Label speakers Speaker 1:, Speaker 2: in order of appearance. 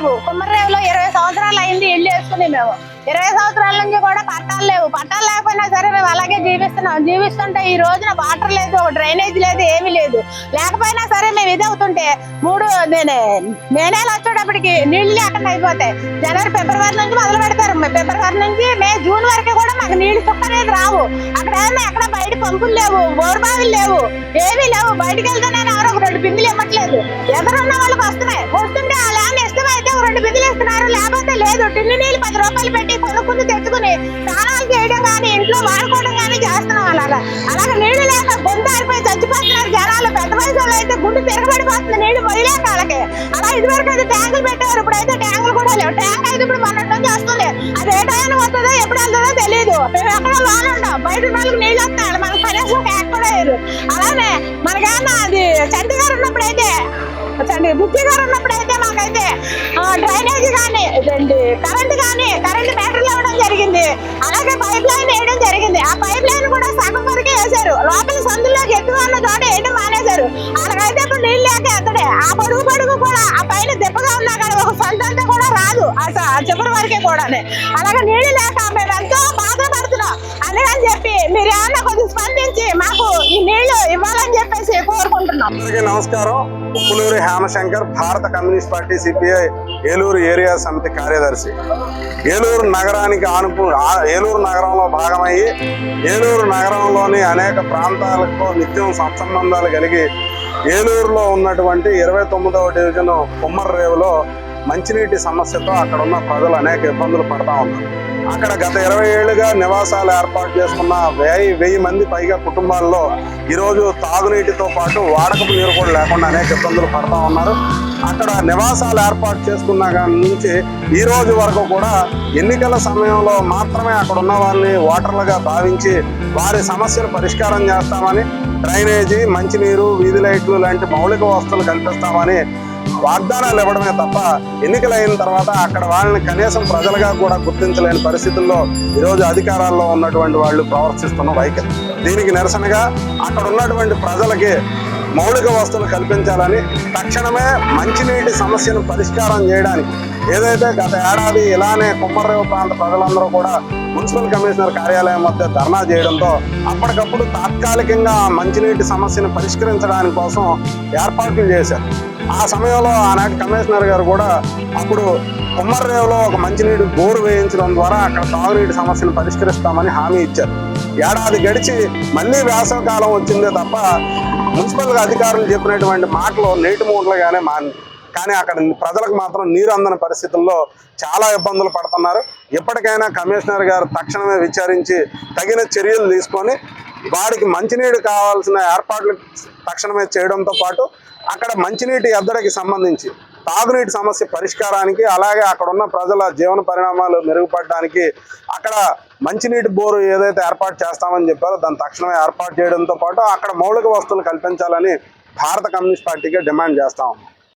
Speaker 1: లేవు. కుమ్మర్రేవులో 20 సంవత్సరాలు అయింది ఇల్లు వేసుకుని. మేము 20 సంవత్సరాల నుంచి కూడా పట్టాలు లేవు. పట్టాలు లేకపోయినా సరే మేము అలాగే జీవిస్తుంటే ఈ రోజున వాటర్ లేదు, డ్రైనేజ్ లేదు, ఏమీ లేదు. లేకపోయినా సరే మేము ఇది అవుతుంటే మే నెల వచ్చేటప్పటికి నీళ్లు లేకుండా అయిపోతాయి. జనవరి ఫిబ్రవరి నుంచి మొదలు పెడతారు. ఫిబ్రవరి నుంచి మే జూన్ వరకు కూడా మాకు నీళ్లు చుక్క అనేది రావు. అక్కడ ఎక్కడ బయట పంపులు లేవు, బోర్బావిలు లేవు, ఏమీ లేవు. బయటకు వెళ్తేనే ఎవరో 2 బిందులు ఇవ్వట్లేదు. ఎదురున్న వాళ్ళకి వస్తుంటే ఆ ల్యాండ్ ఇష్టమైతే 2 బిందులు ఇస్తున్నారు, లేకపోతే లేదు. టిన్ను నీళ్ళు 10 రూపాయలు పెట్టి కొనుక్కుని తెచ్చుకుని స్నానాలు చేయడం కానీ ఇంట్లో వాడుకోవడం కానీ చేస్తున్నాం. అలాగే నీళ్లు లేక గొంతు ఆరిపోయి చచ్చిపోతున్నారు జనాలు. పెద్ద వయసులో అయితే గుండు తిరగబడిపోతుంది నీళ్లు మొయ్యలేక వాళ్ళకి. అలా ఇదివరకు అయితే ట్యాంకులు పెట్టారు, ఇప్పుడైతే ట్యాంకులు కూడా లేవు. ట్యాంక్ అయితే ఇప్పుడు మొన్నటి నుంచి వస్తుంది. అది ఏ టైం వస్తుందో ఎప్పుడు వెళ్తుందో తెలియదు. మేము ఎక్కడ లోన్ ఉంటాం, బయట వాళ్ళకి నీళ్ళు వస్తాయి, మనకు కనీసం ట్యాంక్ కూడా వేయరు. అలానే మనకేమన్నా అది చంటి గారు ఉన్నప్పుడైతే బుద్ధి గారు ఉన్నప్పుడైతే మాకైతే డ్రైనేజ్ కానీ కరెంట్ మీటర్లు ఇవ్వడం జరిగింది. అలాగే పైప్ లైన్ వేయడం జరిగింది. ఆ పైప్ లైన్ కూడా సగం వరకే వేశారు. లోపల సందులోకి ఎక్కువ ఉన్న చోట వేయడం మానేశారు. అలాగైతే ఇప్పుడు నీళ్ళు లేక ఎత్తడే. ఆ పొడుగు కూడా ఆ పైన దెబ్బగా ఉన్నా కానీ ఒక సంతంతా కూడా రాదు ఆ చివరి వరకే కూడా. అలాగే నీళ్ళు లేక మేము ఎంతో బాధపడుతున్నాం. అందుకని చెప్పి మీరు ఏమన్నా కొంచెం స్పందించి మాకు ఈ నీళ్లు ఇవ్వాలని చెప్పేసి కోరుకుంటున్నాం.
Speaker 2: నమస్కారం. ఉప్పులూరి హేమశంకర్, భారత communist party CPI Eluru area సమితి కార్యదర్శి. ఏలూరు నగరంలో భాగమయ్యి ఏలూరు నగరంలోని అనేక ప్రాంతాలకు నిత్యం సత్సంబంధాలు కలిగి ఏలూరులో ఉన్నటువంటి 29వ డివిజన్ కుమ్మర్రేవులో మంచినీటి సమస్యతో అక్కడ ఉన్న ప్రజలు అనేక ఇబ్బందులు పడతా ఉన్నారు. అక్కడ గత 20 ఏళ్లుగా నివాసాలు ఏర్పాటు చేసుకున్న 1000 మంది పైగా కుటుంబాల్లో ఈరోజు తాగునీటితో పాటు వాడకపు నీరు కూడా లేకుండా అనేక ఇబ్బందులు పడతా ఉన్నారు. అక్కడ నివాసాలు ఏర్పాటు చేసుకున్న నుంచి ఈ రోజు వరకు కూడా ఎన్నికల సమయంలో మాత్రమే అక్కడ ఉన్న వాళ్ళని ఓటర్లుగా భావించి వారి సమస్యలు పరిష్కారం చేస్తామని, డ్రైనేజీ, మంచినీరు, వీధి లైట్లు లాంటి మౌలిక వసతులు కల్పిస్తామని వాగ్దానాలు ఇవ్వడమే తప్ప ఎన్నికలైన తర్వాత అక్కడ వాళ్ళని కనీసం ప్రజలుగా కూడా గుర్తించలేని పరిస్థితుల్లో ఈరోజు అధికారాల్లో ఉన్నటువంటి వాళ్ళు ప్రవర్తిస్తున్న వైఖరి. దీనికి నిరసనగా అక్కడ ఉన్నటువంటి ప్రజలకి మౌలిక వసతులు కల్పించాలని, తక్షణమే మంచినీటి సమస్యను పరిష్కారం చేయడానికి ఏదైతే గత ఏడాది ఇలానే కుమ్మర్రేవు ప్రాంత ప్రజలందరూ కూడా మున్సిపల్ కమిషనర్ కార్యాలయం వద్ద ధర్నా చేయడంతో అప్పటికప్పుడు తాత్కాలికంగా మంచినీటి సమస్యను పరిష్కరించడానికి కోసం ఏర్పాట్లు చేశారు. ఆ సమయంలో ఆనాటి కమిషనర్ గారు కూడా అప్పుడు కుమ్మర్రేవులో ఒక మంచినీటి బోరు వేయించడం ద్వారా అక్కడ తాగునీటి సమస్యను పరిష్కరిస్తామని హామీ ఇచ్చారు. ఏడాది గడిచి మళ్ళీ వేసవి కాలం వచ్చిందే తప్ప మున్సిపల్ అధికారులు చెప్పినటువంటి మాటలు నీటి మూటలుగానే కానీ అక్కడ ప్రజలకు మాత్రం నీరు అందని పరిస్థితుల్లో చాలా ఇబ్బందులు పడుతున్నారు. ఎప్పటికైనా కమిషనర్ గారు తక్షణమే విచారించి తగిన చర్యలు తీసుకొని వారికి మంచినీరు కావాల్సిన ఏర్పాట్లు తక్షణమే చేయడంతో పాటు అక్కడ మంచినీటి ఎద్దడికి సంబంధించి తాగునీటి సమస్య పరిష్కారానికి, అలాగే అక్కడ ఉన్న ప్రజల జీవన పరిణామాలు మెరుగుపడడానికి అక్కడ మంచినీటి బోరు ఏదైతే ఏర్పాటు చేస్తామని చెప్పారో దాన్ని తక్షణమే ఏర్పాటు చేయడంతో పాటు అక్కడ మౌలిక వసతులు కల్పించాలని భారత కమ్యూనిస్ట్ పార్టీకి డిమాండ్ చేస్తాము.